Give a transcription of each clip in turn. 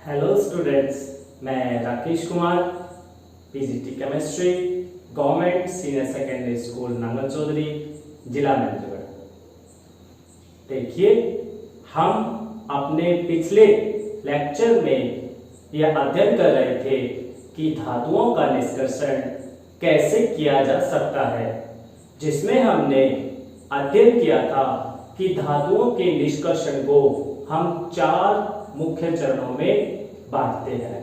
Hello students, मैं Rakesh Kumar, PGT chemistry, government senior secondary school Nangal Chaudhary, जिला महेंद्रगढ़। देखिए, हम अपने पिछले लेक्चर में यह अध्ययन कर रहे थे कि धातुओं का निष्कर्षण कैसे किया जा सकता है, जिसमें हमने अध्ययन किया था कि धातुओं के निष्कर्षण को हम 4 मुख्य चरणों में बांटते हैं।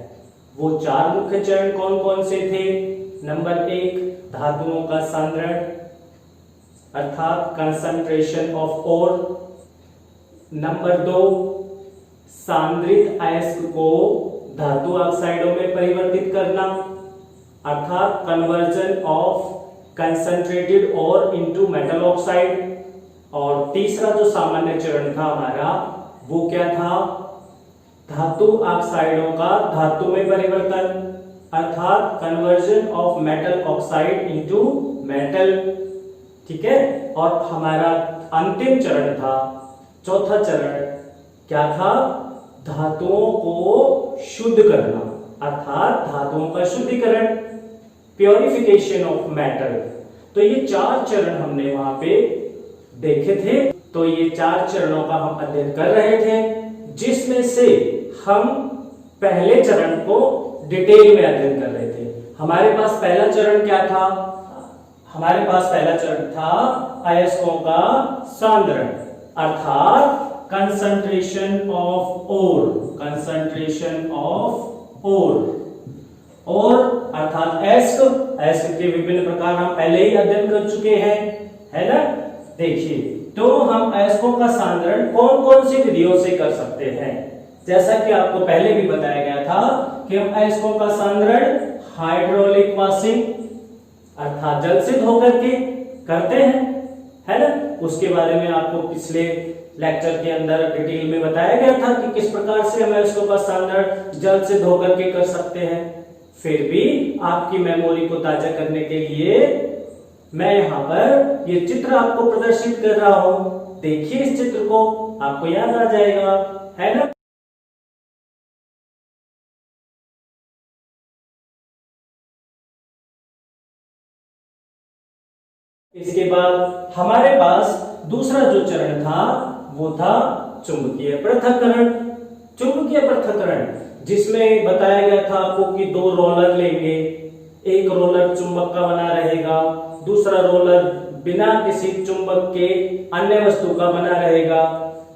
वो 4 मुख्य चरण कौन कौन से थे? नंबर 1, धातुओं का सांद्रण अर्थात कंसंट्रेशन ऑफ ओर। नंबर 2, सांद्रित अयस्क को धातु ऑक्साइडों में परिवर्तित करना अर्थात conversion of concentrated ore into metal oxide. और तीसरा जो सामान्य चरण था हमारा, वो क्या था? धातु ऑक्साइडों का धातु में परिवर्तन अर्थात conversion of metal oxide into metal. ठीक है। और हमारा अंतिम चरण था, चौथा चरण क्या था? धातुओं को शुद्ध करना अर्थात धातुओं का शुद्धिकरण, प्योरिफिकेशन ऑफ मेटल। तो ये 4 चरण हमने वहां पे देखे थे। तो ये 4 चरणों का हम अध्ययन कर रहे थे, जिसमें से हम पहले चरण को डिटेल में अध्ययन कर रहे थे। हमारे पास पहला चरण क्या था? हमारे पास पहला चरण था अयस्कों का सांद्रण अर्थात concentration of ore, concentration of ore अर्थात अयस्क के विभिन्न प्रकार हम पहले ही अध्ययन कर चुके हैं, है ना। देखिए, तो हम अयस्कों का सांद्रण कौन कौन सी विधियों से कर सकते हैं? जैसा कि आपको पहले भी बताया गया था कि हम अयस्कों का सांद्रण हाइड्रोलिक वॉशिंग अर्थात जल से धोकर के करते हैं, है ना। उसके बारे में आपको पिछले लेक्चर के अंदर डिटेल में बताया गया था कि किस प्रकार से हम अयस्कों का सांद्रण जल से धोकर के कर सकते हैं। फिर भी आपकी मेमोरी को ताजा करने के लिए मैं यहाँ पर ये चित्र आपको प्रदर्शित कर रहा हूं। देखिए इस चित्र को, आपको याद आ जाएगा, है ना। इसके बाद हमारे पास दूसरा जो चरण था वो था चुंबकीय पृथक्करण। चुंबकीय पृथक्करण जिसमें बताया गया था आपको कि 2 रोलर लेंगे, एक रोलर चुंबक का बना रहेगा, दूसरा रोलर बिना किसी चुंबक के अन्य वस्तु का बना रहेगा।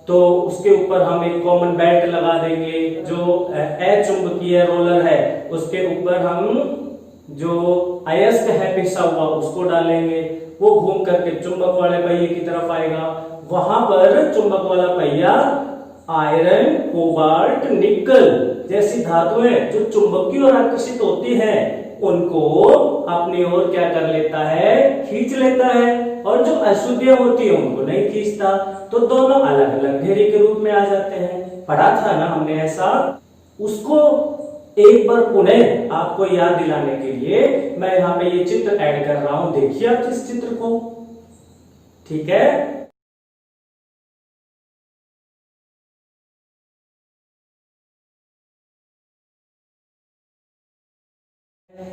तो उसके ऊपर हम एक कॉमन बेल्ट लगा देंगे। जो अचुंबकीय रोलर है उसके ऊपर हम जो अयस्क है पिसा हुआ उसको डालेंगे, वो घूम करके चुंबक वाले पहिए की तरफ आएगा। वहां पर चुंबक वाला पहिया आयरन, कोबाल्ट, निकल जैसी धातुएं जो चुंबक की ओर आकर्षित होती हैं उनको अपनी ओर क्या कर लेता है? खींच लेता है। और जो अशुद्धियां होती है उनको नहीं खींचता। तो दोनों अलग अलग घेरे के रूप में आ जाते हैं। पढ़ा था ना हमने ऐसा। उसको एक बार पुनः आपको याद दिलाने के लिए मैं यहाँ पे ये चित्र ऐड कर रहा हूं। देखिए आप इस चित्र को, ठीक है।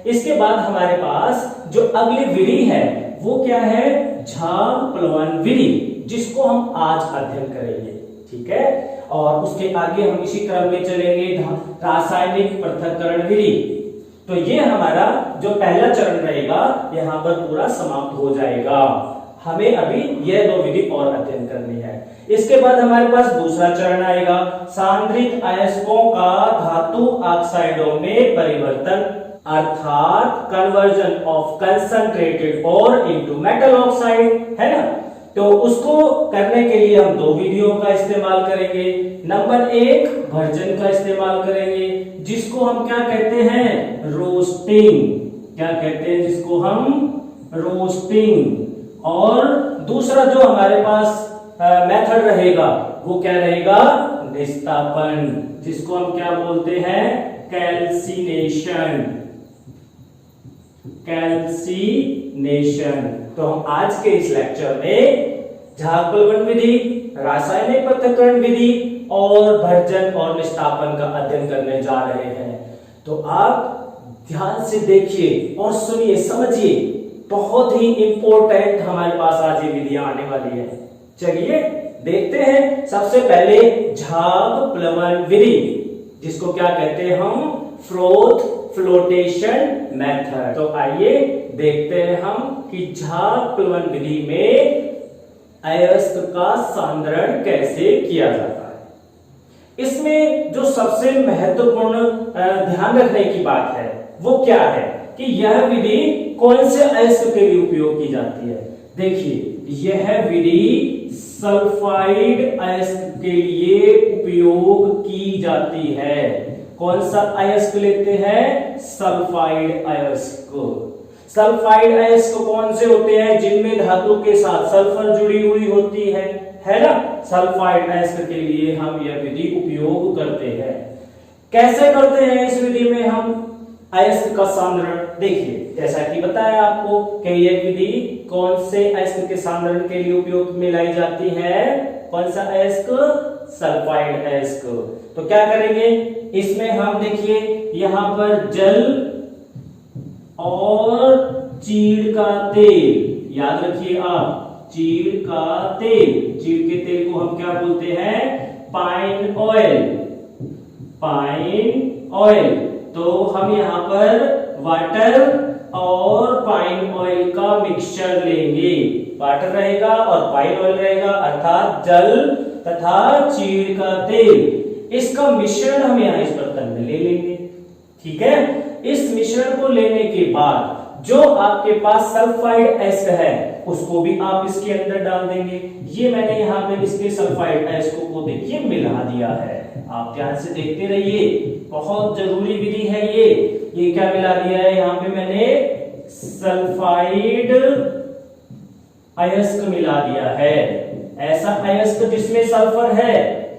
इसके बाद हमारे पास जो अगली विधि है वो क्या है? झाग प्लवन विधि, जिसको हम आज अध्ययन करेंगे, ठीक है। और उसके आगे हम इसी क्रम में चलेंगे, रासायनिक पृथक्करण विधि। तो ये हमारा जो पहला चरण रहेगा यहाँ पर पूरा समाप्त हो जाएगा। हमें अभी ये 2 विधि और अध्ययन करनी है। इसके बाद हमारे पास दूसरा चरण आएगा, सांद्रित अयस्कों का धातु ऑक्साइडों में परिवर्तन अर्थात conversion of concentrated ore into metal oxide, है ना। तो उसको करने के लिए हम 2 विधियों का इस्तेमाल करेंगे। नंबर 1, भर्जन का इस्तेमाल करेंगे, जिसको हम क्या कहते हैं? रोस्टिंग। क्या कहते हैं? जिसको हम रोस्टिंग। और दूसरा जो हमारे पास मेथड रहेगा वो क्या रहेगा? निस्तापन, जिसको हम क्या बोलते हैं? कैल्सिनेशन। कैल्सिनेशन। तो हम आज के इस लेक्चर में झाग प्लवन विधि, रासायनिक पृथक्करण विधि और भर्जन और निष्ठापन का अध्ययन करने जा रहे हैं। तो आप ध्यान से देखिए और सुनिए, समझिए, बहुत ही इंपॉर्टेंट हमारे पास आज ये विधियां आने वाली है। चलिए देखते हैं। सबसे पहले झाग प्लवन विधि, जिसको क्या कहते हैं हम, फ्रोथ फ्लोटेशन मेथड। तो आइए देखते हैं हम कि झाग प्लवन विधि में अयस्क का सांद्रण कैसे किया जाता है। इसमें जो सबसे महत्वपूर्ण ध्यान रखने की बात है वो क्या है कि यह विधि कौन से अयस्क के लिए उपयोग की जाती है। देखिए, यह विधि सल्फाइड अयस्क के लिए उपयोग की जाती है। कौन सा अयस्क लेते हैं? सल्फाइड अयस्क। सल्फाइड अयस्क कौन से होते हैं? जिनमें धातु के साथ सल्फर जुड़ी हुई होती है ना। सल्फाइड अयस्क के लिए हम यह विधि उपयोग करते हैं। कैसे करते हैं इस विधि में हम अयस्क का सांद्रण? देखिए, जैसा कि बताया आपको कि यह विधि कौन से अयस्क के सांद्रण के लिए उपयोग में लाई जाती है। कौन सा अयस्क? सल्फाइड अयस्क। तो क्या करेंगे इसमें हम, देखिए यहां पर जल और चीड़ का तेल, याद रखिए आप, चीड़ का तेल, चीड़ के तेल को हम क्या बोलते हैं? Pine oil. Pine oil. तो हम यहां पर वाटर और पाइन ऑयल का मिक्सचर लेंगे। वाटर रहेगा और पाइन ऑयल रहेगा, अर्थात जल तथा चीड़ का तेल। इसका मिश्रण हम यहां इस बर्तन में ले लेंगे। ठीक है। इस मिश्रण को लेने के बाद जो आपके पास सल्फाइड अयस्क है उसको भी आप इसके अंदर डाल देंगे। ये मैंने यहाँ पे इसके सल्फाइड अयस्कों को देखिए मिला दिया है। आप ध्यान से देखते रहिए, बहुत जरूरी विधि है ये क्या मिला दिया है यहाँ पे मैंने? सल्फाइड अयस्क मिला दिया है। ऐसा अयस्क जिसमें सल्फर है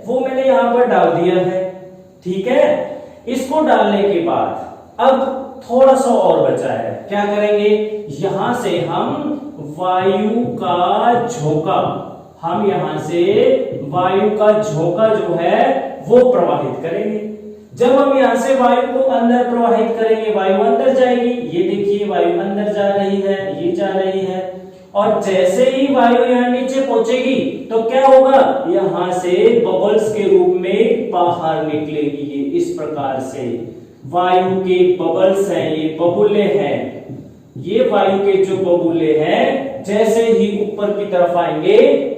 वो मैंने यहां पर डाल दिया है। ठीक है। इसको डालने के बाद अब थोड़ा सा और बचा है। क्या करेंगे? यहां से हम वायु का झोंका, हम यहां से वायु का झोंका जो है वो प्रवाहित करेंगे। जब हम यहां से वायु को अंदर प्रवाहित करेंगे, वायु अंदर जाएगी। ये देखिए वायु अंदर जा रही है, ये जा रही है। और जैसे ही वायु यहाँ नीचे पहुंचेगी तो क्या होगा? यहां से बबल्स के रूप में बाहर निकलेगी। ये इस प्रकार से वायु के बबल्स हैं, ये बबूले हैं। ये वायु के जो बबूले हैं जैसे ही ऊपर की तरफ आएंगे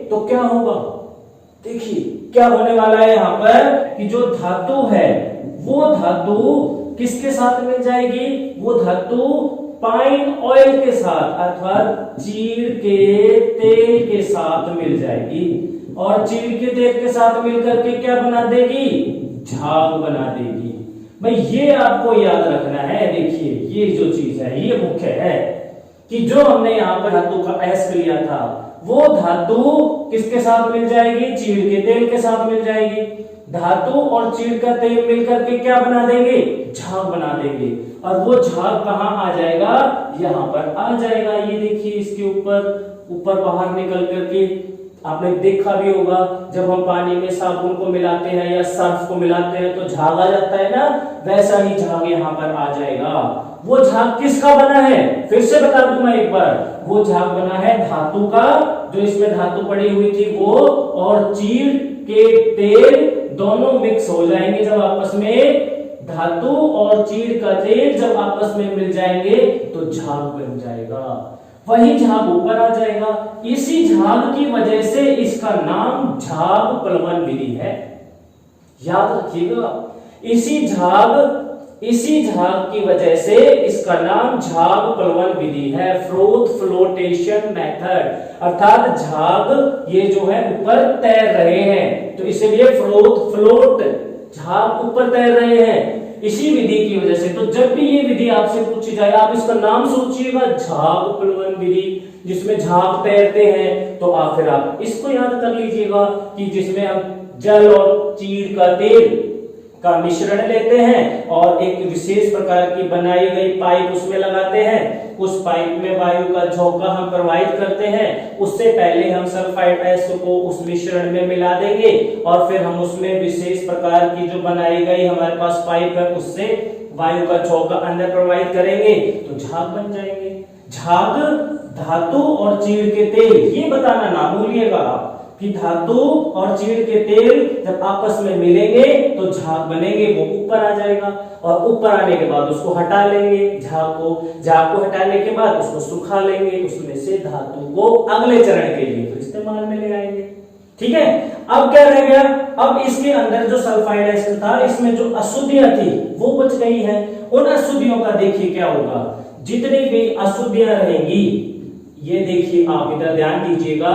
तो क्या होगा? देखिए क्या होने वाला है यहाँ पर कि जो धातु है वो धातु किसके साथ मिल जाएगी? वो धातु पाइन ऑयल के साथ अर्थात चीड़ के तेल के साथ मिल जाएगी। और चीड़ के तेल के साथ मिलकर के क्या बना देगी? झाग बना देगी। भाई ये आपको याद रखना है। देखिए ये जो चीज है ये मुख्य है कि जो हमने यहाँ पर धातु का अयस्क लिया था वो धातु किसके साथ मिल जाएगी? चीड़ के तेल के साथ मिल जाएगी। धातु और चीड़ का तेल मिलकर के क्या बना देंगे? झाग बना देंगे। और वो झाग कहाँ आ जाएगा? यहाँ पर आ जाएगा। ये देखिए इसके ऊपर बाहर निकल करके आपने देखा भी होगा, जब हम पानी में साबुन को मिलाते हैं या सर्फ को मिलाते हैं तो झाग आ जाता है ना, वैसा ही झाग यहाँ पर आ जाएगा। वो झाग किसका बना है? फिर से बता दूं मैं एक बार, वो झाग बना है धातु का, जो इसमें धातु पड़ी हुई थी वो और चीड़ के तेल दोनों मिक्स हो जाएंगे। जब आपस में धातु और चीड़ का तेल जब आपस में मिल जाएंगे तो झाग बन जाएगा। वही झाग ऊपर आ जाएगा। इसी झाग की वजह से इसका नाम झाग प्लवन विधि है। याद रखिएगा, इसी झाग की वजह से इसका नाम झाग प्लवन विधि है, फ्रोथ फ्लोटेशन मेथड। अर्थात झाग ये जो है ऊपर तैर रहे हैं तो इसीलिए फ्रोथ फ्लोट, झाग ऊपर तैर रहे हैं इसी विधि की वजह से। तो जब भी ये विधि आपसे पूछी जाए आप इसका नाम सोचिएगा, झाग प्लवन विधि, जिसमें झाग तैरते हैं। तो फिर आप इसको याद कर लीजिएगा कि जिसमें हम जल और चीड़ का तेल का मिश्रण लेते हैं और एक विशेष प्रकार की बनाई गई पाइप उसमें लगाते हैं। उस पाइप में वायु का झोंका हम प्रोवाइड करते हैं। उससे पहले हम सल्फाइड एसिड को उस मिश्रण में मिला देंगे और फिर हम उसमें विशेष प्रकार की जो बनाई गई हमारे पास पाइप है उससे वायु का झोंका अंदर प्रोवाइड करेंगे तो झाग बन जाएंगे। झाग धातु और चीड़ के तेल, ये बताना ना भूलिएगा आप कि धातु और चीड़ के तेल जब आपस में मिलेंगे तो झाग बनेंगे, वो ऊपर आ जाएगा और ऊपर आने के बाद उसको हटा लेंगे झाग को हटाने के बाद उसको सुखा लेंगे, उसमें से धातु को अगले चरण के लिए तो इस्तेमाल में ले आएंगे। ठीक है, अब क्या रह गया, अब इसके अंदर जो सल्फाइड एसिड था इसमें जो अशुद्धियां थी वो बच गई है। उन अशुद्धियों का देखिए क्या होगा, जितनी भी अशुद्धियां रहेंगी, ये देखिए आप इधर ध्यान दीजिएगा,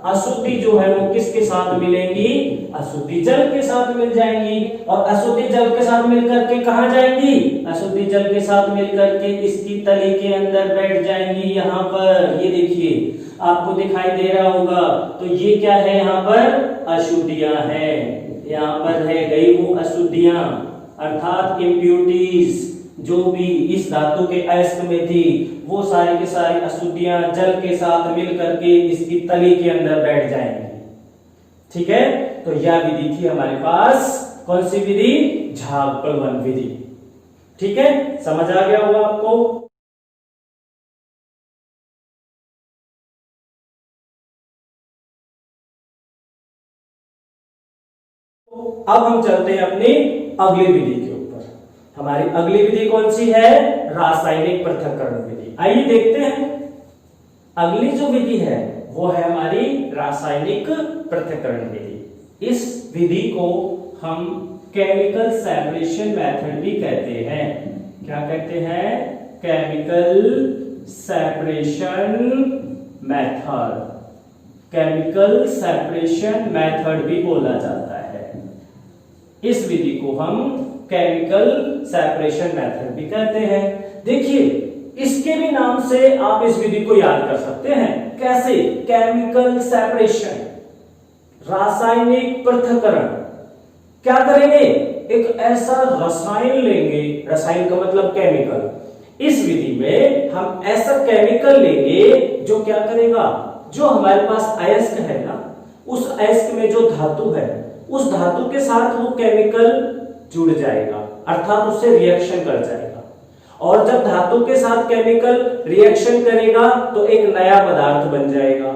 अशुद्धि जो है वो किसके साथ मिलेंगी, अशुद्धि जल के साथ मिल जाएंगी और अशुद्धि जल के साथ मिलकर के कहां जाएंगी, अशुद्धि जल के साथ मिलकर के इसकी तली के अंदर बैठ जाएंगी। यहाँ पर ये देखिए आपको दिखाई दे रहा होगा, तो ये क्या है, यहाँ पर अशुद्धियां हैं, यहाँ पर रह गई वो अशुद्धियां अर्थात इम्प्यूरिटीज जो भी इस धातु के अयस्क में थी, वो सारी की सारी अशुद्धियां जल के साथ मिलकर के इसकी तली के अंदर बैठ जाएंगी। ठीक है, तो यह विधि थी हमारे पास, कौन सी विधि, झाग प्लवन विधि। ठीक है, समझ आ गया होगा आपको। अब हम चलते हैं अपनी अगली विधि के ऊपर। हमारी अगली विधि कौन सी है, रासायनिक पृथक्करण विधि। आइए देखते हैं अगली जो विधि है वो है हमारी रासायनिक पृथक्करण विधि। इस विधि को हम केमिकल सेपरेशन मेथड भी कहते हैं। क्या कहते हैं, chemical separation method, chemical separation method भी बोला जाता है। इस विधि को हम केमिकल सेपरेशन मेथड भी कहते हैं। देखिए इसके भी नाम से आप इस विधि को याद कर सकते हैं। कैसे, केमिकल सेपरेशन, रासायनिक पृथक्करण। क्या करेंगे, एक ऐसा रसायन लेंगे, रसायन का मतलब केमिकल। इस विधि में हम ऐसा केमिकल लेंगे जो क्या करेगा, जो हमारे पास अयस्क है ना, उस अयस्क में जो धातु है उस धातु के साथ वो केमिकल जुड़ जाएगा, अर्थात उससे रिएक्शन कर जाएगा। और जब धातु के साथ केमिकल रिएक्शन करेगा तो एक नया पदार्थ बन जाएगा।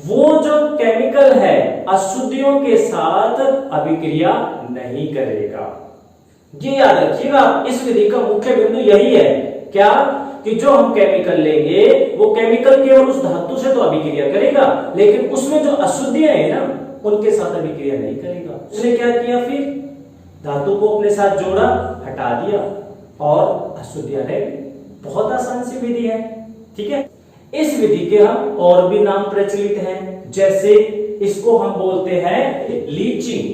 वो जो केमिकल है अशुद्धियों के साथ अभिक्रिया नहीं करेगा। ये याद रखिएगा, इस विधि का मुख्य बिंदु यही है, क्या कि जो हम केमिकल लेंगे वो केमिकल केवल उस धातु से तो अभिक्रिया करेगा, लेकिन उसमें जो अशुद्धियां है ना उनके साथ अभिक्रिया नहीं करेगा। उसने क्या किया, फिर धातु को अपने साथ जोड़ा, हटा दिया और अशुद्धियां रह गई। बहुत आसान सी विधि है। ठीक है, इस विधि के हम और भी नाम प्रचलित हैं, जैसे इसको हम बोलते हैं लीचिंग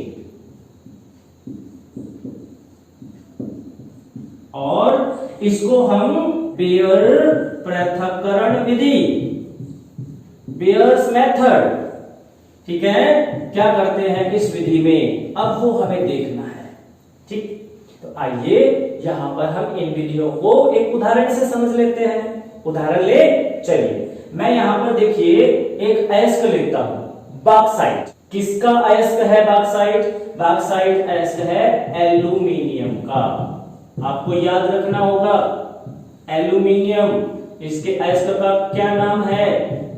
और इसको हम बेयर पृथक्करण विधि, बेयर्स मेथड। ठीक है, क्या करते हैं इस विधि में, अब वो हमें देखना है। ठीक, तो आइए यहां पर हम इन विधियों को एक उदाहरण से समझ लेते हैं। उदाहरण ले चलिए, मैं यहां पर देखिए एक अयस्क लेता हूं, बॉक्साइट। किसका अयस्क है बॉक्साइट, बॉक्साइट अयस्क है एल्यूमिनियम का। आपको याद रखना होगा एल्यूमिनियम, इसके अयस्क का क्या नाम है,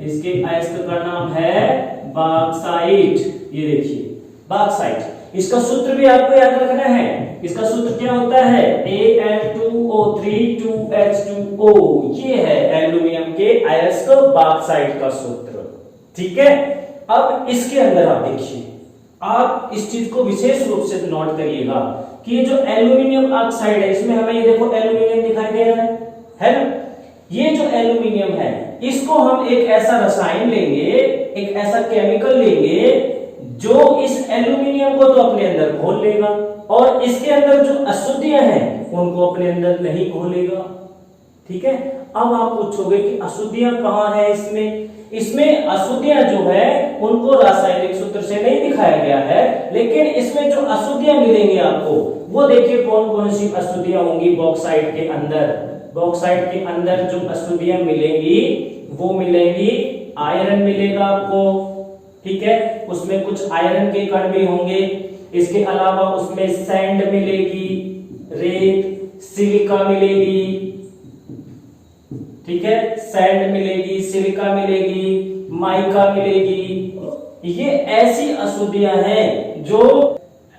इसके अयस्क का नाम है बॉक्साइट। ये देखिए बॉक्साइट, इसका सूत्र भी आपको याद रखना है। इसका सूत्र क्या होता है, Al2O3 2H2O। ये है एल्यूमिनियम के अयस्क बॉक्साइट का सूत्र। ठीक है, अब इसके अंदर आप देखिए, आप इस चीज को विशेष रूप से नोट करिएगा कि ये जो एल्यूमिनियम ऑक्साइड है, इसमें हमें ये देखो एल्यूमिनियम दिखाई दे रहा है ना। ये जो एल्यूमिनियम है इसको हम एक ऐसा रसायन लेंगे, एक ऐसा केमिकल लेंगे जो इस एल्यूमिनियम को तो अपने अंदर घोल लेगा और इसके अंदर जो अशुद्धियां हैं उनको अपने अंदर नहीं घोलेगा। ठीक है, अब आप पूछोगे कि अशुद्धियां कहां है इसमें, इसमें अशुद्धियां जो है उनको रासायनिक सूत्र से नहीं दिखाया गया है, लेकिन इसमें जो अशुद्धियां मिलेंगी आपको वो देखिए कौन कौन सी अशुद्धियां होंगी बॉक्साइट के अंदर। बॉक्साइट के अंदर जो अशुद्धियां मिलेंगी वो मिलेंगी, आयरन मिलेगा आपको, ठीक है, उसमें कुछ आयरन के कण भी होंगे। इसके अलावा उसमें सैंड मिलेगी, रेत, सिलिका मिलेगी, ठीक है, सैंड मिलेगी, सिलिका मिलेगी, माइका मिलेगी। ये ऐसी अशुद्धियां हैं जो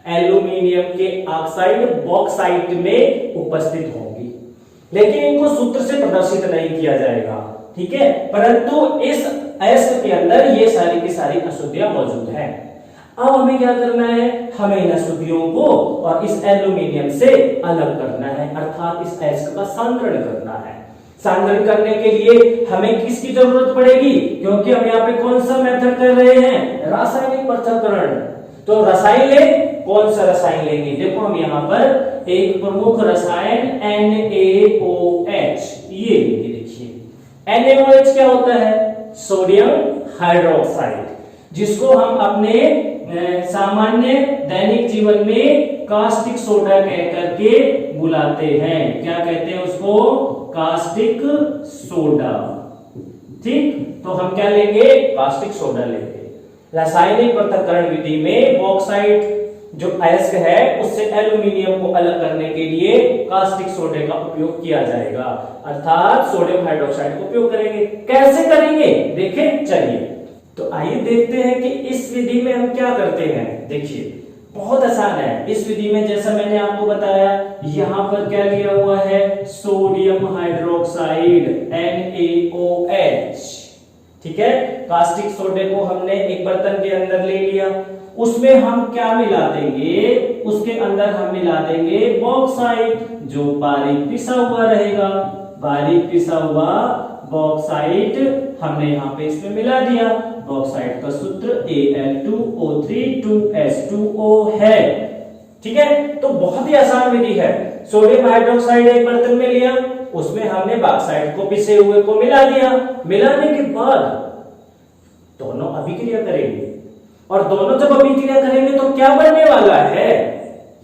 एल्यूमिनियम के ऑक्साइड बॉक्साइट में उपस्थित होंगी, लेकिन इनको सूत्र से प्रदर्शित नहीं किया जाएगा, ठीक है, परंतु इस अयस्क के अंदर ये सारी की सारी अशुद्धियां मौजूद हैं। अब हमें क्या करना है, हमें इन अशुद्धियों को और इस एल्यूमिनियम से अलग करना है, अर्थात इस अयस्क का सांद्रण करना है। सांद्रण करने के लिए हमें किसकी जरूरत पड़ेगी, क्योंकि हम यहाँ पे कौन सा मेथड कर रहे हैं, रासायनिक पृथक्करण। तो रसायन ले, कौन सा रसायन लेंगे, देखो हम यहाँ पर एक प्रमुख रसायन NaOH ये लेंगे। देखिए NaOH क्या होता है, सोडियम हाइड्रोक्साइड, जिसको हम अपने सामान्य दैनिक जीवन में कास्टिक सोडा कहकर के बुलाते हैं। क्या कहते हैं उसको, कास्टिक सोडा, ठीक। तो हम क्या लेंगे, कास्टिक सोडा लेंगे। रासायनिक पृथक्करण विधि में बॉक्साइट जो अयस्क है उससे एल्यूमिनियम को अलग करने के लिए कास्टिक सोडे का उपयोग किया जाएगा, अर्थात सोडियम हाइड्रोक्साइड का उपयोग करेंगे। कैसे करेंगे देखें, चलिए तो आइए देखते हैं कि इस विधि में हम क्या करते हैं। देखिए बहुत आसान है। इस विधि में जैसा मैंने आपको बताया, यहां पर क्या लिया हुआ है, सोडियम हाइड्रोक्साइड NaOH, ठीक है। कास्टिक सोडे को हमने एक बर्तन के अंदर ले लिया, उसमें हम क्या मिला देंगे, उसके अंदर हम मिला देंगे बॉक्साइट, जो बारीक पिसा हुआ रहेगा। बारीक पिसा हुआ बॉक्साइट हमने यहाँ पे इसमें मिला दिया। बॉक्साइट का सूत्र Al2O3 2S2O है, ठीक है। तो बहुत ही आसान विधि है। सोडियम हाइड्रोक्साइड एक बर्तन में लिया, उसमें हमने बॉक्साइट को पिसे हुए को मिला दिया। मिलाने के बाद दोनों अभिक्रिया करेंगे, और दोनों जब अभिक्रिया करेंगे तो क्या बनने वाला है,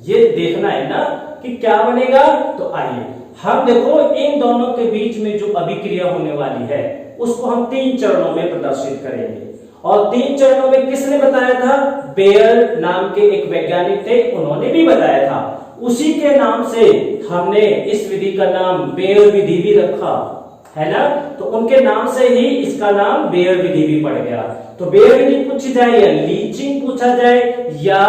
ये देखना है ना कि क्या बनेगा। तो आइए हम देखो इन दोनों के बीच में जो अभिक्रिया होने वाली है उसको हम 3 चरणों में प्रदर्शित करेंगे। और 3 चरणों में किसने बताया था, बेयर नाम के एक वैज्ञानिक थे, उन्होंने भी बताया था। उसी के नाम से हमने इस विधि का नाम बेयर विधि भी रखा है ना, तो उनके नाम से ही इसका नाम बेयर विधि भी पड़ गया। तो बेयर विधि पूछी जाए या लीचिंग पूछा जाए या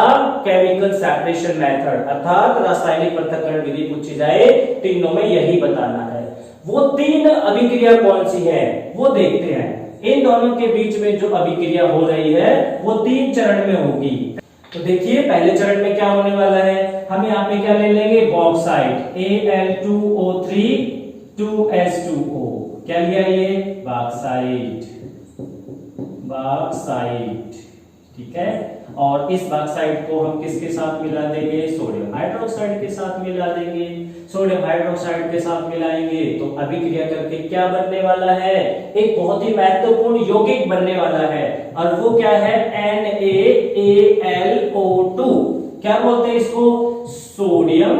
केमिकल सेपरेशन मेथड अर्थात रासायनिक पृथक्करण विधि पूछी जाए, तीनों में यही बताना है। वो 3 अभिक्रिया कौन सी है वो देखते हैं। इन दोनों के बीच में जो अभिक्रिया हो रही है वो 3 चरण में होगी। तो देखिए पहले चरण में क्या होने वाला है, हम यहाँ पे क्या ले लेंगे, बॉक्साइट Al2O3 2S2O, क्या लिया ये, बॉक्साइट, बॉक्साइट, ठीक है। और इस बॉक्साइट को हम किसके साथ मिला देंगे, सोडियम हाइड्रोक्साइड के साथ मिला देंगे। सोडियम हाइड्रोक्साइड के साथ मिलाएंगे तो अभिक्रिया करके क्या बनने वाला है, एक बहुत ही महत्वपूर्ण यौगिक बनने वाला है, और वो क्या है, NaAlO2। क्या बोलते हैं इसको, सोडियम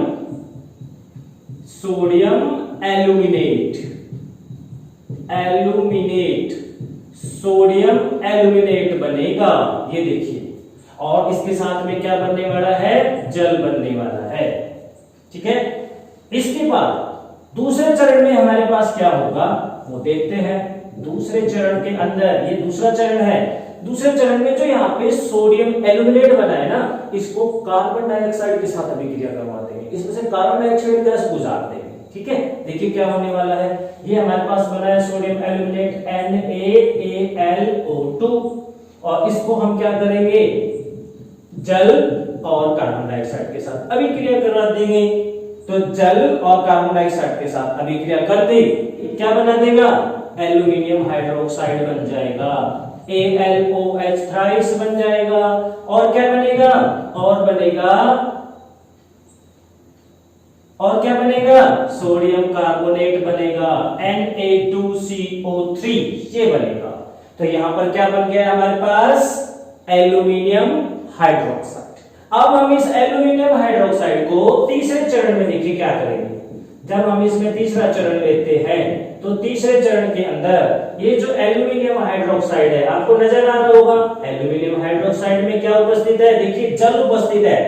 एल्यूमिनेट, सोडियम एल्यूमिनेट बनेगा, ये देखिए। और इसके साथ में क्या बनने वाला है, जल बनने वाला है, ठीक है। इसके बाद दूसरे चरण में हमारे पास क्या होगा वो देखते हैं। दूसरे चरण के अंदर, ये दूसरा चरण है, दूसरे चरण में जो यहाँ पे सोडियम एल्यूमिनेट बना है ना, इसको कार्बन डाइऑक्साइड के साथ अभिक्रिया करवा देंगे, इसमें से कार्बन डाइऑक्साइड गैस गुजार देंगे, ठीक है। देखिए क्या होने वाला है, ये हमारे पास बना है सोडियम एल्यूमिनेट NaAlO2, और इसको हम क्या करेंगे, जल और कार्बन डाइऑक्साइड के साथ अभिक्रिया करवा देंगे। तो जल और कार्बन डाइऑक्साइड के साथ अभिक्रिया कर दी, क्या बना देगा, एल्यूमिनियम हाइड्रोक्साइड बन जाएगा, AlOH थ्राइस बन जाएगा। और क्या बनेगा, और क्या बनेगा, सोडियम कार्बोनेट बनेगा, Na2CO3 ये बनेगा। तो यहां पर क्या बन गया हमारे पास, एल्यूमिनियम हाइड्रोक्साइड। अब हम इस एल्यूमिनियम हाइड्रोक्साइड को तीसरे चरण में देखिए क्या करेंगे। जब हम इसमें तीसरा चरण लेते हैं तो तीसरे चरण के अंदर ये जो एल्यूमिनियम हाइड्रोक्साइड है, आपको नजर आ रहा होगा एल्यूमिनियम हाइड्रोक्साइड में क्या उपस्थित है, देखिए जल उपस्थित है।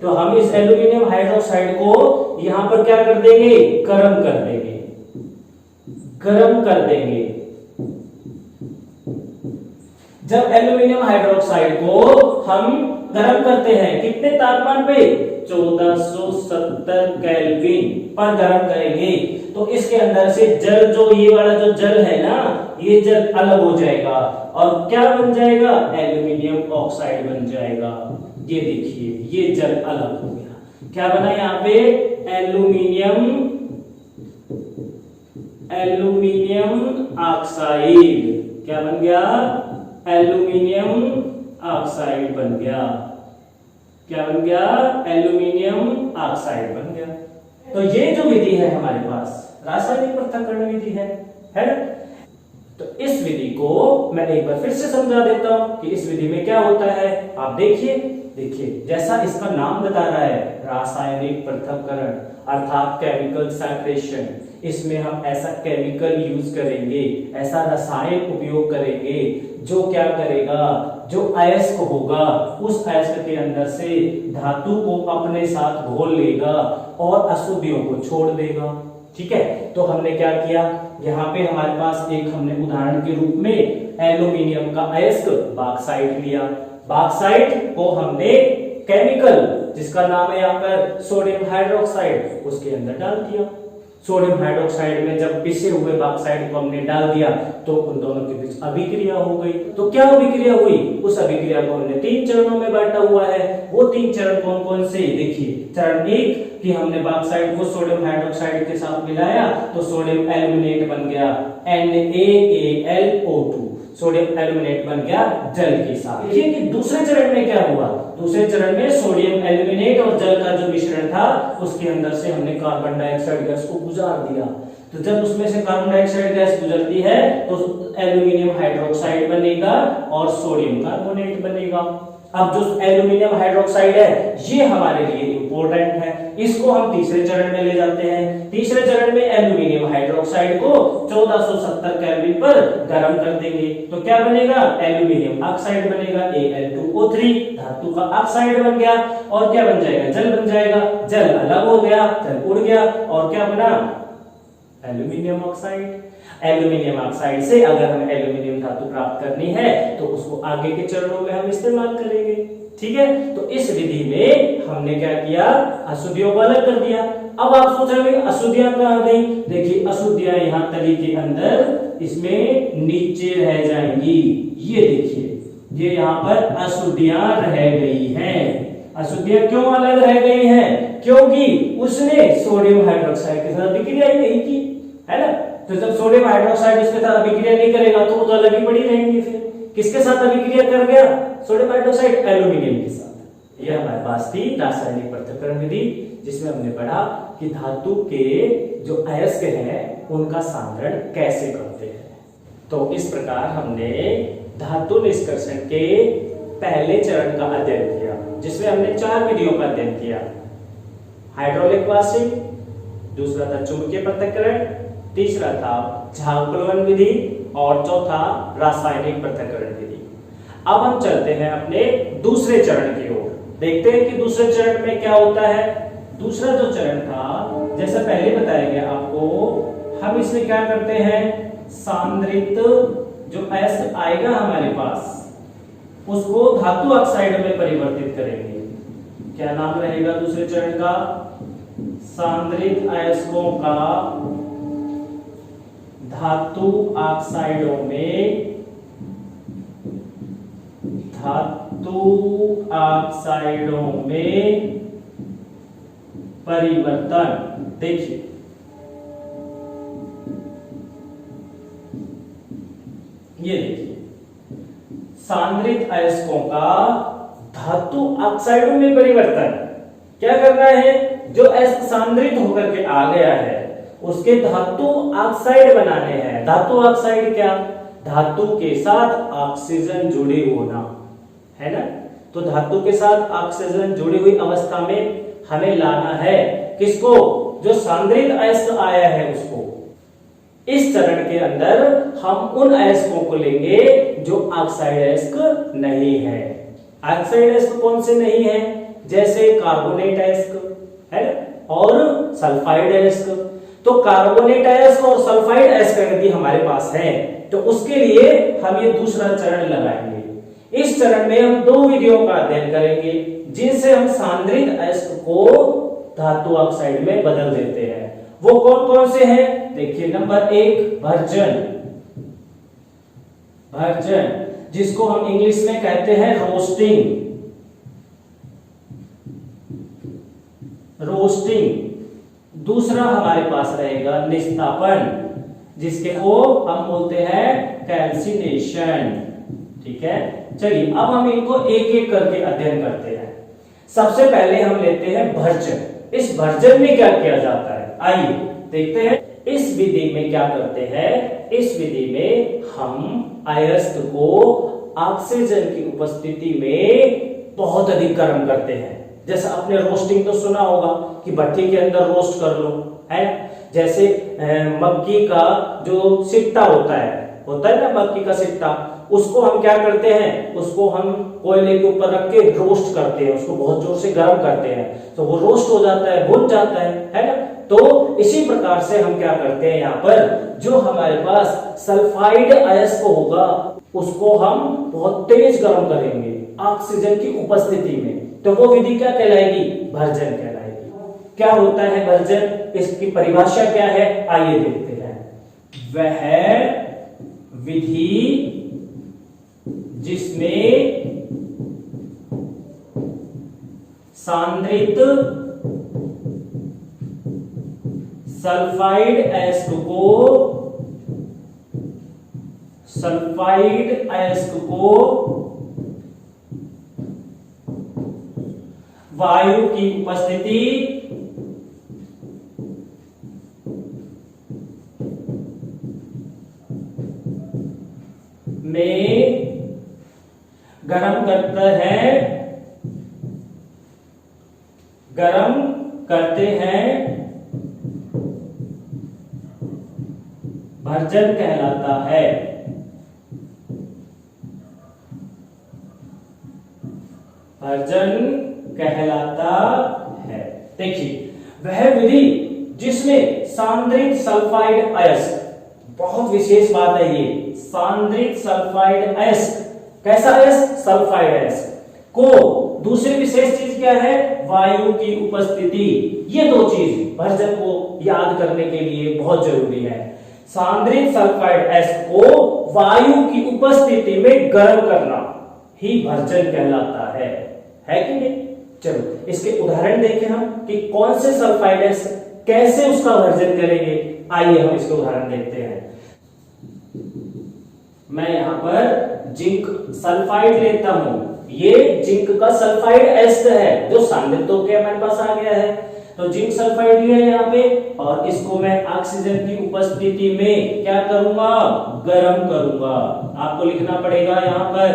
तो हम इस एल्यूमिनियम हाइड्रोक्साइड को यहां पर क्या कर देंगे, गर्म कर देंगे, गर्म कर देंगे। जब एल्यूमिनियम हाइड्रोक्साइड को हम गर्म करते हैं कितने तापमान पे, 1470 केल्विन पर गर्म करेंगे, तो इसके अंदर से जल, जो ये वाला जो जल है ना, ये जल अलग हो जाएगा और क्या बन जाएगा, एल्यूमिनियम ऑक्साइड बन जाएगा। ये देखिए ये जल अलग हो गया, क्या बना यहाँ पे, एल्यूमिनियम ऑक्साइड। क्या बन गया, एल्यूमिनियम ऑक्साइड बन गया। क्या बन गया, एल्यूमिनियम ऑक्साइड बन गया। तो ये जो विधि है हमारे पास रासायनिक पृथक्करण विधि है ना। तो इस विधि को मैं एक बार फिर से समझा देता हूं कि इस विधि में क्या होता है। आप देखिए जैसा इसका नाम बता रहा है, रासायनिक पृथक्करण अर्थात केमिकल सेपरेशन। इसमें हम ऐसा केमिकल यूज करेंगे, ऐसा रसायन उपयोग करेंगे जो क्या करेगा, जो अयस्क होगा उस अयस्क के अंदर से धातु को अपने साथ घोल लेगा और अशुद्धियों को छोड़ देगा। ठीक है, तो हमने क्या किया, यहाँ पे हमारे पास एक हमने उदाहरण के रूप में एल्यूमिनियम का अयस्क बॉक्साइट लिया। बॉक्साइट को हमने केमिकल जिसका नाम है यहाँ पर सोडियम हाइड्रोक्साइड, उसके अंदर डाल दिया। सोडियम हाइड्रोक्साइड में जब पिसे हुए बॉक्साइट को हमने डाल दिया तो उन दोनों के बीच अभिक्रिया हो गई। तो क्या अभिक्रिया हुई, उस अभिक्रिया को हमने 3 चरणों में बांटा हुआ है। वो 3 चरण कौन कौन से, देखिए चरण 1 कि हमने बॉक्साइट को सोडियम हाइड्रोक्साइड के साथ मिलाया तो सोडियम एल्यूमिनेट बन गया NaAlO2, सोडियम एल्यूमिनेट बन गया जल के साथ। देखिए कि दूसरे चरण में क्या हुआ, दूसरे चरण में सोडियम एल्यूमिनेट और जल का जो मिश्रण था उसके अंदर से हमने कार्बन डाइऑक्साइड गैस को गुजार दिया। तो जब उसमें से कार्बन डाइऑक्साइड गैस गुजरती है तो एल्यूमिनियम हाइड्रोक्साइड बनेगा और सोडियम कार्बोनेट बनेगा। अब जो एल्यूमिनियम हाइड्रोक्साइड है ये हमारे लिए इंपॉर्टेंट है, इसको हम तीसरे चरण में ले जाते हैं। तीसरे चरण में एल्यूमिनियम हाइड्रोक्साइड को 1470 केल्विन पर गर्म कर देंगे तो क्या बनेगा, एल्यूमिनियम ऑक्साइड बनेगा Al2O3, धातु का ऑक्साइड बन गया। और क्या बन जाएगा, जल बन जाएगा। जल अलग हो गया, जल उड़ गया और क्या बना, एल्यूमिनियम ऑक्साइड। एल्यूमिनियम ऑक्साइड से अगर हमें एल्यूमिनियम धातु प्राप्त करनी है तो उसको आगे के चरणों में हम इस्तेमाल करेंगे। ठीक है, तो इस विधि में हमने क्या किया, अशुद्धियों को अलग कर दिया। अब आप सोच रहे हैं अशुद्धियां कहां गई, देखिए अशुद्धियां यहां तली के अंदर इसमें नीचे रह जाएंगी। ये देखिए ये यहाँ पर अशुद्धियां रह गई हैं। अशुद्धियां क्यों अलग रह गई हैं, क्योंकि उसने सोडियम हाइड्रोक्साइड के साथ अभिक्रिया ही नहीं की, है ना। तो जब सोडियम हाइड्रोक्साइड उसके साथ अभिक्रिया नहीं करेगा तो वो तो अलग ही पड़ी रहेंगी। फिर किसके साथ अभिक्रिया कर गया, सोडियम हाइड्रोक्साइड एल्यूमिनियम के साथ। यह हमारे पास थी रासायनिक पृथक्करण विधि जिसमें हमने पढ़ा कि धातु के जो अयस्क हैं उनका सांद्रण कैसे करते हैं। तो इस प्रकार हमने धातु निष्कर्षण के पहले चरण का अध्ययन किया जिसमें हमने 4 विधियों का अध्ययन किया, हाइड्रोलिक वाशिंग, दूसरा था चुंबकीय पृथक्करण, तीसरा था झागकुलवन विधि और चौथा रासायनिक पृथक्करण विधि। अब हम चलते हैं अपने दूसरे चरण की ओर, देखते हैं कि दूसरे चरण में क्या होता है। दूसरा जो चरण था जैसा पहले बताया गया आपको, हम इसमें क्या करते हैं, सांद्रित जो अयस्क आएगा हमारे पास उसको धातु ऑक्साइड में परिवर्तित करेंगे। क्या नाम रहेगा दूसरे चरण का, सांद्रित अयस्कों का धातु ऑक्साइडों में, धातु ऑक्साइडों में परिवर्तन। देखिए ये देखिए सांद्रित अयस्कों का धातु ऑक्साइडों में परिवर्तन। क्या करना है, जो अयस्क सांद्रित होकर के आ गया है उसके धातु ऑक्साइड बनाने हैं। धातु ऑक्साइड क्या, धातु के साथ ऑक्सीजन जुड़े होना, है ना। तो धातु के साथ ऑक्सीजन जुड़ी हुई अवस्था में हमें लाना है किसको, जो सांद्रित अयस्क आया है उसको, इस चरण के अंदर हम उन अयस्कों को लेंगे जो ऑक्साइड अयस्क नहीं है। ऑक्साइड अयस्क कौन से नहीं है? जैसे कार्बोनेट अयस्क है और सल्फाइड अयस्क। तो कार्बोनेट अयस्क और सल्फाइड अयस्क यदि हमारे पास है तो उसके लिए हम ये दूसरा चरण लगाएंगे। इस चरण में हम दो विधियों का अध्ययन करेंगे जिनसे हम सांद्रित अयस्क को धातु ऑक्साइड में बदल देते हैं। वो कौन कौन से हैं? देखिए, नंबर 1 भर्जन, भर्जन जिसको हम इंग्लिश में कहते हैं रोस्टिंग, रोस्टिंग। दूसरा हमारे पास रहेगा निस्तापन, जिसके को हम बोलते हैं कैल्सिनेशन। ठीक है, चलिए अब हम इनको एक एक करके अध्ययन करते हैं। सबसे पहले हम लेते हैं भर्जन। इस भर्जन में क्या किया जाता है, आइए देखते हैं। इस विधि में क्या करते हैं? इस विधि में हम अयस्क को ऑक्सीजन की उपस्थिति में बहुत अधिक गर्म करते हैं। जैसे आपने रोस्टिंग तो सुना होगा कि भट्टी के अंदर रोस्ट कर लो, है। जैसे मक्की का जो सिट्टा होता है ना, मक्की का सिट्टा, उसको हम क्या करते हैं? उसको हम कोयले के ऊपर रख के रोस्ट करते हैं, उसको बहुत जोर से गर्म करते हैं तो वो रोस्ट हो जाता है, भुन जाता है ना। तो इसी प्रकार से हम क्या करते हैं, यहाँ पर जो हमारे पास सल्फाइड अयस्क होगा उसको हम बहुत तेज गर्म करेंगे ऑक्सीजन की उपस्थिति में। तो वो विधि क्या कहलाएगी? भर्जन कहलाएगी। क्या होता है भर्जन? इसकी परिभाषा क्या है, आइए देखते हैं। वह विधि जिसमें सांद्रित सल्फाइड अयस्क को वायु की उपस्थिति में गरम करते हैं, भर्जन कहलाता है। भर्जन कहलाता है। देखिए, वह विधि जिसमें सांद्रित सल्फाइड अयस्क, बहुत विशेष बात है ये, सांद्रित सल्फाइड अयस्क, कैसा अयस्क? सल्फाइड अयस्क को, दूसरी विशेष चीज क्या है? वायु की उपस्थिति। ये दो चीज भर्जन को याद करने के लिए बहुत जरूरी है। सांद्रित सल्फाइड अयस्क को वायु की उपस्थिति में गर्म करना ही भर्जन कहलाता है कि नहीं? चलो इसके उदाहरण देखें हम कि कौन से सल्फाइड अयस्क कैसे उसका भर्जन करेंगे। आइए हम इसके उदाहरण देखते हैं। मैं यहां पर जिंक सल्फाइड लेता हूं। ये जिंक का सल्फाइड अयस्क है जो सांद्रित होकर हमारे पास आ गया है। तो जिंक सल्फाइड लिया है यहाँ पे, और इसको मैं ऑक्सीजन की उपस्थिति में क्या करूंगा? गर्म करूंगा। आपको लिखना पड़ेगा यहाँ पर,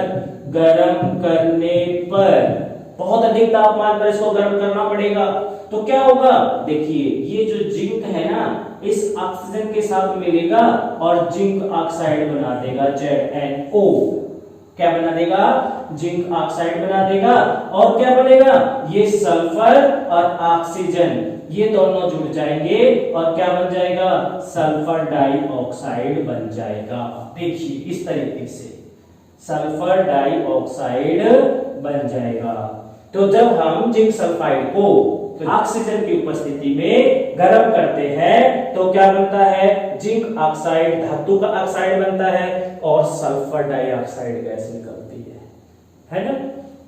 गर्म करने पर, बहुत अधिक तापमान पर इसको गर्म करना पड़ेगा। तो क्या होगा? देखिए, ये जो जिंक है ना, इस ऑक्सीजन के साथ मिलेगा और जिंक ऑक्साइड बना देगा, ZnO। क्या बना देगा? जिंक ऑक्साइड बना देगा। और क्या बनेगा? ये सल्फर और ऑक्सीजन ये दोनों जुड़ जाएंगे और क्या बन जाएगा? सल्फर डाइऑक्साइड बन जाएगा। देखिए इस तरीके से सल्फर डाइऑक्साइड बन जाएगा। तो जब हम जिंक सल्फाइड को ऑक्सीजन की उपस्थिति में गर्म करते हैं तो क्या बनता है? जिंक ऑक्साइड, धातु का ऑक्साइड बनता है और सल्फर डाइऑक्साइड गैस निकलती है ना।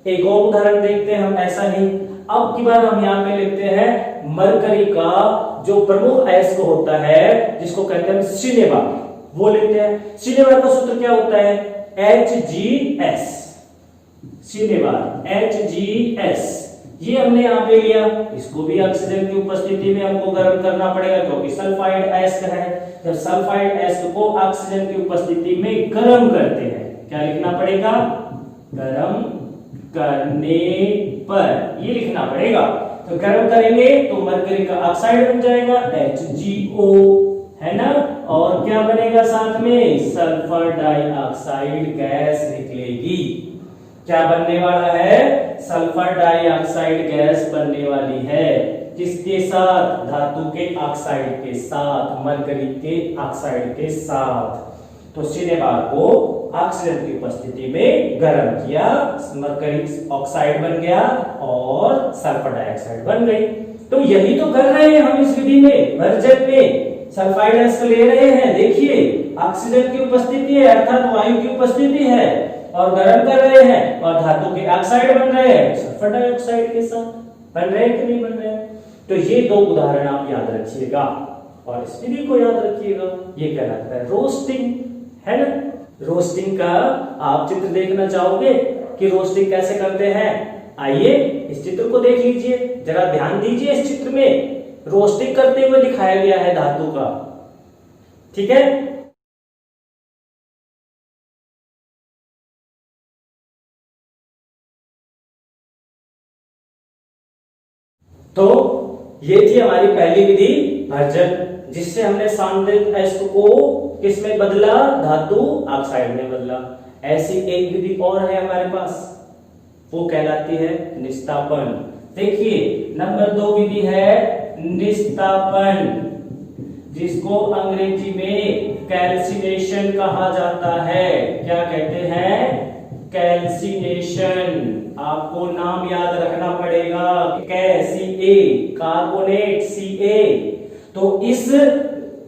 एक और उदाहरण देखते हैं हम ऐसा ही। अब की बार हम यहाँ पे लिखते हैं मरकरी का जो प्रमुख अयस्क होता है जिसको कहते हैं सिनेमा, वो लेते हैं। सिनेमा का सूत्र क्या होता है? HgS। सिनेमा HgS ये हमने यहाँ पे लिया, इसको भी ऑक्सीजन की उपस्थिति में हमको गर्म करना पड़ेगा क्योंकि सल्फाइड अयस्क है। जब सल्फाइड अयस्क को ऑक्सीजन की उपस्थिति में गर्म करते हैं, क्या लिखना पड़ेगा? गर्म करने पर, ये लिखना पड़ेगा। तो गर्म करेंगे तो मरकरी का ऑक्साइड बन जाएगा HgO, है ना। और क्या बनेगा साथ में, सल्फर डाइऑक्साइड गैस निकलेगी। क्या बनने वाला है, सल्फर डाइऑक्साइड गैस बनने वाली है। किसके साथ, धातु के ऑक्साइड के साथ, मरकरी के ऑक्साइड के साथ। तो सीधे बार को ऑक्सीजन की उपस्थिति में गर्म किया, मरकरी ऑक्साइड बन गया और सल्फर डाइऑक्साइड बन गई। तो यही तो कर रहे हैं हम इस विधि में, भर्जन में सल्फाइड गैस ले रहे हैं। देखिए ऑक्सीजन की उपस्थिति है अर्थात वायु की उपस्थिति है और गर्म कर रहे हैं और धातु के ऑक्साइड बन रहे हैं सल्फर डाइऑक्साइड के साथ। बन रहे हैं कि नहीं बन रहे हैं। तो ये दो उदाहरण आप याद रखिएगा और इस विधि को याद रखिएगा। ये कहलाता है रोस्टिंग, है ना। रोस्टिंग का आप चित्र देखना चाहोगे कि रोस्टिंग कैसे करते हैं, आइए इस चित्र को देख लीजिए, जरा ध्यान दीजिए। इस चित्र में रोस्टिंग करते हुए दिखाया गया है धातु का, ठीक है। तो ये थी हमारी पहली विधि भर्जन, जिससे हमने सांद्रित एसिड को किसमें बदला, धातु ऑक्साइड में बदला। ऐसी एक विधि और है हमारे पास, वो कहलाती है निस्तापन। देखिए नंबर 2 विधि है निस्तापन, जिसको अंग्रेजी में कैल्सिनेशन कहा जाता है। क्या कहते हैं, कैल्सिनेशन। आपको नाम याद रखना पड़ेगा, Ca, कार्बोनेट Ca। तो इस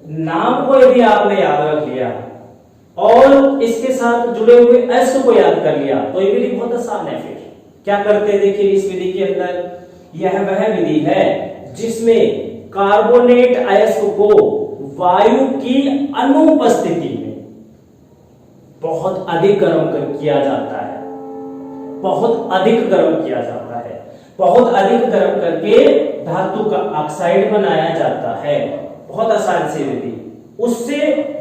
नाम को यदि आपने याद रख लिया और इसके साथ जुड़े हुए एस को याद कर लिया तो ये विधि बहुत आसान है। फिर क्या करते हैं, देखिए इस विधि के अंदर यह वह विधि है जिसमें कार्बोनेट अयस्क को वायु की अनुपस्थिति में बहुत अधिक गर्म किया जाता है, बहुत अधिक गर्म किया जाता है, बहुत अधिक गर्म करके धातु का ऑक्साइड बनाया जाता है। बहुत आसान सी विधि, उससे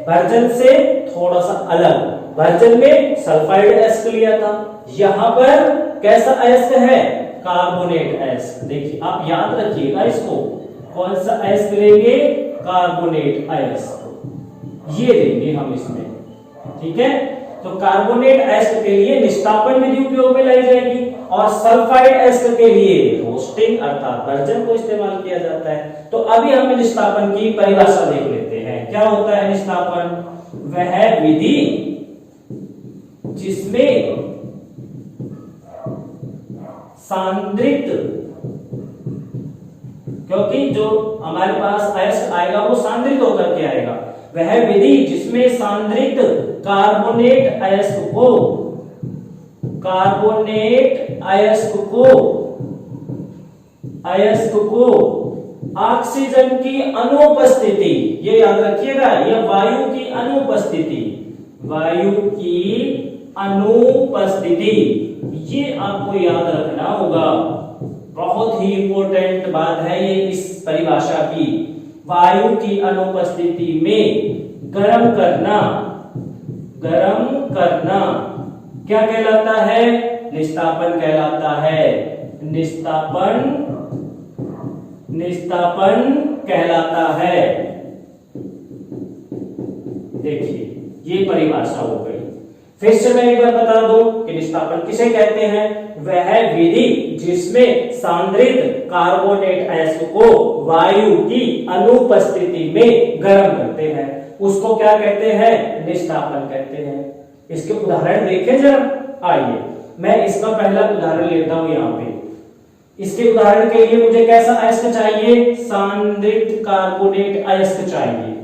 भर्जन से थोड़ा सा अलग। भर्जन में सल्फाइड अयस्क लिया था, यहां पर कैसा अयस्क है, कार्बोनेट अयस्क। देखिए आप याद रखिएगा इसको, कौन सा अयस्क लेंगे, कार्बोनेट अयस्क, ये लेंगे हम इसमें, ठीक है। तो कार्बोनेट अयस्क के लिए निस्तापन विधि उपयोग में लाई जाएगी और सल्फाइड अयस्क के लिए रोस्टिंग अर्थात भर्जन को इस्तेमाल किया जाता है। तो अभी हम निस्तापन की परिभाषा देख लेते हैं। क्या होता है निस्तापन, वह विधि जिसमें सांद्रित, क्योंकि जो हमारे पास अयस्क आएगा वो सांद्रित होकर के आएगा, वह विधि जिसमें सांद्रित कार्बोनेट अयस्क को, कार्बोनेट अयस्क को ऑक्सीजन की अनुपस्थिति, ये याद रखिएगा, यह वायु की अनुपस्थिति, वायु की अनुपस्थिति, ये आपको याद रखना होगा। बहुत ही इंपॉर्टेंट बात है ये इस परिभाषा की। वायु की अनुपस्थिति में गर्म करना, गर्म करना क्या कहलाता है, निस्तापन कहलाता है। निस्तापन, निस्तापन कहलाता है। देखिए ये परिभाषा हो गई। फिर से मैं एक बार बता दूं कि निस्तापन किसे कहते हैं, वह विधि जिसमें सांद्रित कार्बोनेट अयस्क को वायु की अनुपस्थिति में गर्म करते हैं, उसको क्या कहते हैं, निस्तापन कहते हैं। इसके उदाहरण देखें जरा, आइए मैं इसका पहला उदाहरण लेता हूं यहाँ पे। इसके उदाहरण के लिए मुझे कैसा अयस्क चाहिए, सांद्रित कार्बोनेट अयस्क चाहिए।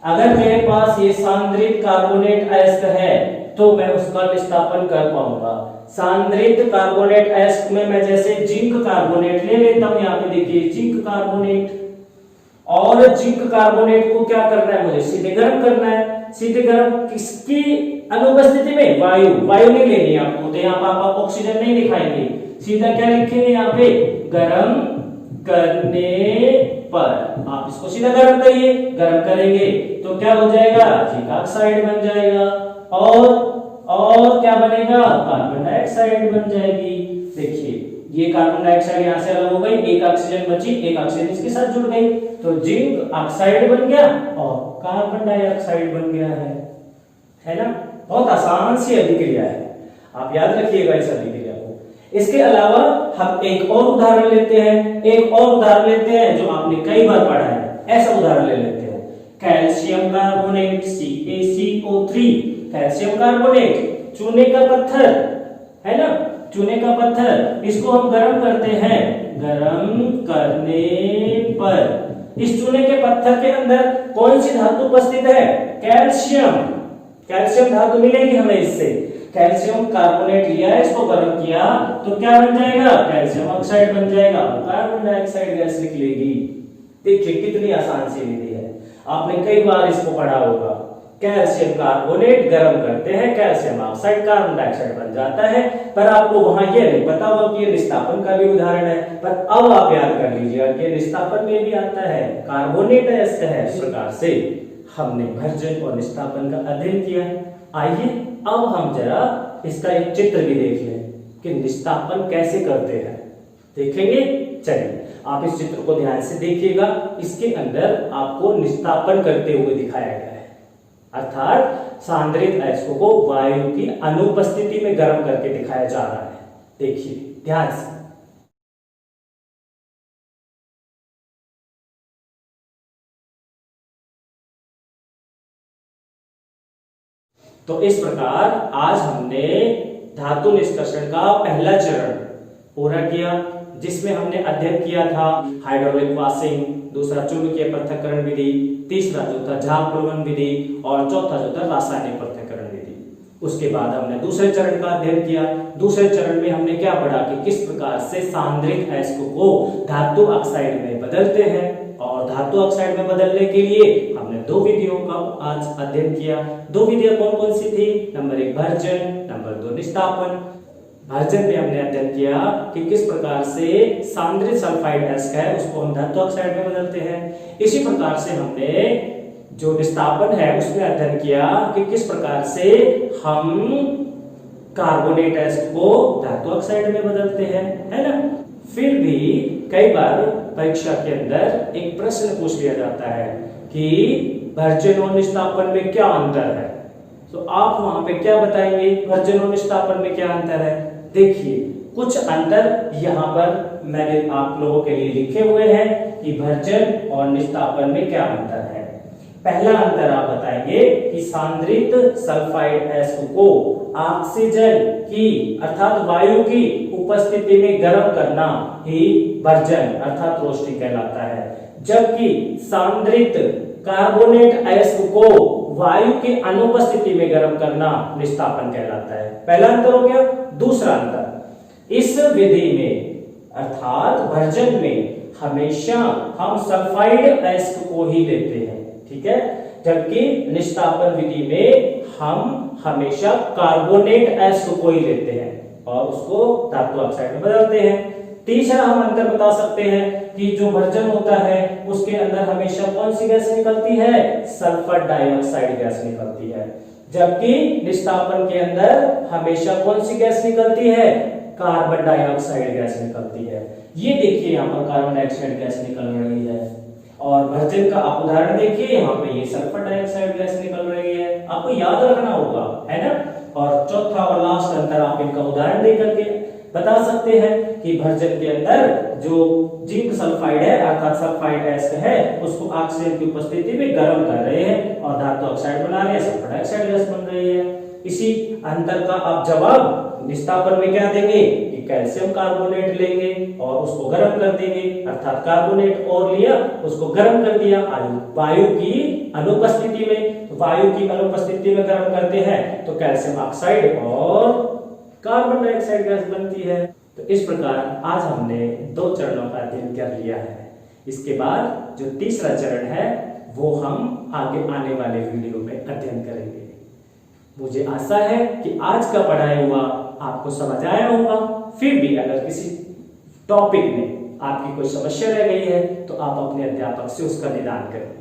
अगर मेरे पास ये सांद्रित कार्बोनेट अयस्क है तो मैं उसका निस्तापन कर पाऊंगा। सांद्रित कार्बोनेट अयस्क में मैं जैसे जिंक कार्बोनेट ले लेता हूं, यहाँ पे देखिए जिंक कार्बोनेट, और जिंक कार्बोनेट को क्या करना है, मुझे सीधे गर्म करना है। सीधे गर्म किसकी अनुपस्थिति में, वायु, वायु नहीं लेनी आपको, तो यहाँ पर आप ऑक्सीजन नहीं दिखाएंगे, सीधा क्या लिखेंगे यहाँ पे, गर्म करने पर। आप इसको सीधा गर्म करिए, गर्म करेंगे तो क्या हो जाएगा, जिंक ऑक्साइड बन जाएगा और क्या बनेगा, कार्बन डाइऑक्साइड बन जाएगी। देखिए ये कार्बन डाइऑक्साइड यहाँ से अलग हो गई, एक ऑक्सीजन बची, एक ऑक्सीजन इसके साथ जुड़ गई, तो जिंक ऑक्साइड बन गया और कार्बन डाइऑक्साइड बन गया है ना। बहुत आसान सी अभिक्रिया है, आप याद रखिएगा इस अभिक्रिया को। इसके अलावा हम एक और उदाहरण लेते हैं, जो आपने कई बार पढ़ा है। ऐसा उदाहरण ले लेते हैं, calcium carbonate CaCO3। Calcium carbonate चूने का पत्थर है ना, चूने का पत्थर, इसको हम गर्म करते हैं। गर्म करने पर इस चूने के पत्थर के अंदर कौन सी धातु उपस्थित है? कैल्शियम। कैल्शियम धातु मिलेगी हमें इससे। कैल्शियम कार्बोनेट लिया, इसको गर्म किया तो क्या बन जाएगा? कैल्शियम ऑक्साइड बन जाएगा, कार्बन डाइऑक्साइड गैस निकलेगी। देखिए कितनी आसान सी विधि है, आपने कई बार इसको पढ़ा होगा। कैल्शियम कार्बोनेट गर्म करते हैं, कैल्शियम ऑक्साइड कार्बन डाइऑक्साइड बन जाता है, पर आपको वहां ये नहीं पता होगा कि ये निस्तापन का भी उदाहरण है। पर अब आप याद कर लीजिएगा कि निस्तापन में भी आता है, कार्बोनेट ऐसा है। इस प्रकार से हमने भर्जन और निस्तापन का अध्ययन किया। आइए अब हम जरा इसका एक चित्र भी देख लें कि निस्तापन कैसे करते हैं। देखेंगे, चलिए आप इस चित्र को ध्यान से देखिएगा। इसके अंदर आपको निस्तापन करते हुए दिखाया गया है, अर्थात सांद्रित अयस्कों को वायु की अनुपस्थिति में गर्म करके दिखाया जा रहा है। देखिए ध्यान से। तो इस प्रकार आज हमने धातु निष्कर्षण का पहला चरण पूरा किया, जिसमें हमने अध्ययन किया था हाइड्रोलिक वाशिंग, दूसरा चुंबकीय पृथक्करण विधि, तीसरा जो था झाग प्लवन विधि और चौथा जो था रासायनिक पृथक्करण विधि। उसके बाद हमने दूसरे चरण का अध्ययन किया। दूसरे चरण में हमने क्या पढ़ा कि किस प्रकार से सांद्रित अयस्कों को धातु ऑक्साइड में बदलते हैं, और धातु ऑक्साइड में बदलने के लिए हमने दो विधियों का आज अध्ययन किया। दो विधियां कौन कौन सी थी? Number 1 version, number 2 निस्तापन। भर्जन में हमने अध्ययन किया कि किस प्रकार से सांद्रित सल्फाइड अयस्क है उसको हम धातु ऑक्साइड में बदलते हैं। इसी प्रकार से हमने जो निस्तापन है उसमें अध्ययन किया कि किस प्रकार से हम कार्बोनेट अयस्क को धातु ऑक्साइड में बदलते हैं, है ना। फिर भी कई बार परीक्षा के अंदर एक प्रश्न पूछ लिया जाता है कि भर्जन और निस्तापन में क्या अंतर है, तो आप वहां पे क्या बताएंगे? भर्जन और निस्तापन में क्या अंतर है? देखिए कुछ अंतर यहाँ पर मैंने आप लोगों के लिए लिखे हुए हैं कि भर्जन और निस्तापन में क्या अंतर है। पहला अंतर आप बताएंगे कि सांद्रित सल्फाइड अयस्क को ऑक्सीजन की अर्थात वायु की उपस्थिति में गर्म करना ही भर्जन अर्थात रोस्टिंग कहलाता है, जबकि सांद्रित कार्बोनेट अयस्क को वायु की अनुपस्थिति में गर्म करना निस्तापन कहलाता है। पहला अंतर हो गया। दूसरा अंतर, इस विधि में अर्थात भर्जन में हमेशा हम सल्फाइड अयस्क को ही लेते हैं, ठीक है, जबकि निस्तापन विधि में हम हमेशा कार्बोनेट अयस्क को ही लेते हैं और उसको धातु ऑक्साइड में बदलते हैं। तीसरा हम अंतर बता सकते हैं कि जो भर्जन होता है उसके अंदर हमेशा कौन सी गैस निकलती है? सल्फर डाइऑक्साइड गैस निकलती है, जबकि निस्तापन के अंदर हमेशा कौन सी गैस निकलती है? कार्बन डाइऑक्साइड गैस निकलती है। ये देखिए यहाँ पर कार्बन डाइऑक्साइड गैस निकल रही है और भर्जन का आप उदाहरण देखिए, यहाँ पे ये सल्फर डाइऑक्साइड गैस निकल रही है, आपको याद रखना होगा, है ना। और चौथा और लास्ट अंतर आप इनका उदाहरण दे करके बता सकते हैं कि भर्जन के अंदर जो जिंक सल्फाइड है अर्थात सल्फाइड अयस्क है उसको ऑक्सीजन की उपस्थिति में गर्म कर रहे हैं और धातु ऑक्साइड बना रहे हैं, सल्फर डाइऑक्साइड गैस बन रही है। इसी अंतर का आप जवाब निस्तापन में क्या देंगे कि कैल्शियम कार्बोनेट लेंगे और उसको गर्म कर देंगे, अर्थात कार्बोनेट और लिया उसको गर्म कर दिया वायु की अनुपस्थिति में। वायु की अनुपस्थिति में गर्म करते हैं तो कैल्शियम ऑक्साइड और कार्बन डाइऑक्साइड गैस बनती है। तो इस प्रकार आज हमने 2 चरणों का अध्ययन कर लिया है। इसके बाद जो तीसरा चरण है वो हम आगे आने वाले वीडियो में अध्ययन करेंगे। मुझे आशा है कि आज का पढ़ाया हुआ आपको समझ आया होगा। फिर भी अगर किसी टॉपिक में आपकी कोई समस्या रह गई है तो आप अपने अध्यापक से उसका निदान करें।